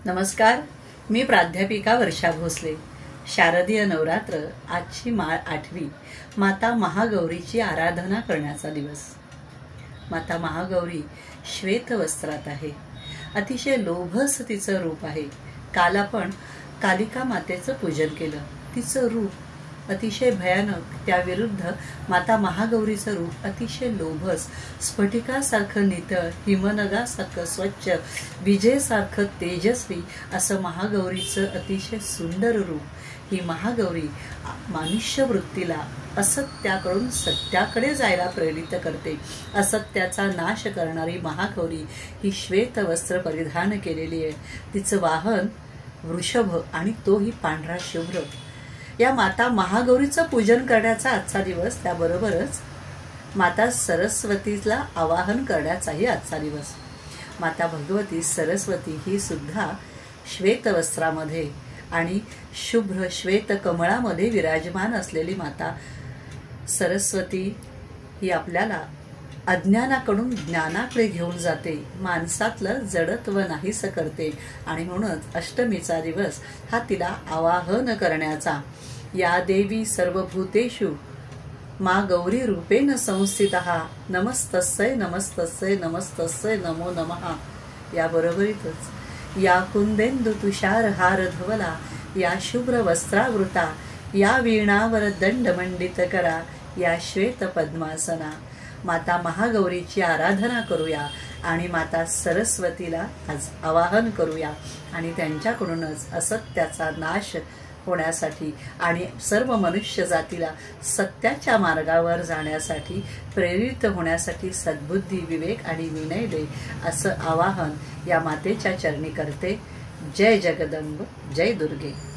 नमस्कार, मी प्राध्यापिका वर्षा भोसले। शारदीय नवरात्र आजची माळ 8वी माता महागौरीची आराधना करण्याचा दिवस। माता महागौरी श्वेत वस्त्रात आहे। अतिशय लोभस तिचं रूप आहे। काल आपण कालिका मातेचं पूजन केलं। तिचं रूप अतिशय भयानक, त्याविरुद्ध माता महागौरीचं रूप अतिशय लोभस, स्फटिकासारखं नितळ, हिमनगासारखं स्वच्छ, विजेसारखं तेजस्वी असं महागौरीचं अतिशय सुंदर रूप। ही महागौरी मनुष्य वृत्तीला असत्याकडून सत्याकडे जायला प्रेरित करते। असत्याचा नाश करणारी महागौरी ही श्वेत वस्त्र परिधान केलेली आहे। तिचं वाहन वृषभ आणि तोही पांढरा शुभ्र। या माता महागौरीचं पूजन करण्याचा आजचा दिवस, त्याबरोबरच माता सरस्वतीला आवाहन करण्याचाही आजचा दिवस। माता भगवती सरस्वती ही सुद्धा श्वेत वस्त्रामध्ये आणि शुभ्र श्वेत कमळामध्ये विराजमान असलेली माता सरस्वती ही आपल्याला अज्ञानाकडून ज्ञानाकडे घेऊन जाते, माणसातलं जडत्व नाहीस करते। आणि म्हणूनच अष्टमीचा दिवस हा तिला आवाहन करण्याचा। या देवी सर्वभूतेषु मा गौरी रूपेण संस्थितः नमस्तस्यै नमस्तस्यै नमस्तस्यै नमो नमः। या बरोबरीतच या कुंदेंदु तुषार हार धवला, या शुभ्र वस्त्रावृता, या वीणावर दंड मंडित करा, या श्वेत पद्मासना। माता महागौरीची आराधना करूया आणि माता सरस्वतीला आज आवाहन करूया आणि त्यांच्याकडूनच असत्याचा नाश होण्यासाठी आणि सर्व मनुष्य जातीला सत्याच्या मार्गावर जाण्यासाठी प्रेरित होण्यासाठी सद्बुद्धी, विवेक आणि विनय दे, असं आवाहन या मातेच्या चरणी करते। जय जगदंब, जय दुर्गे।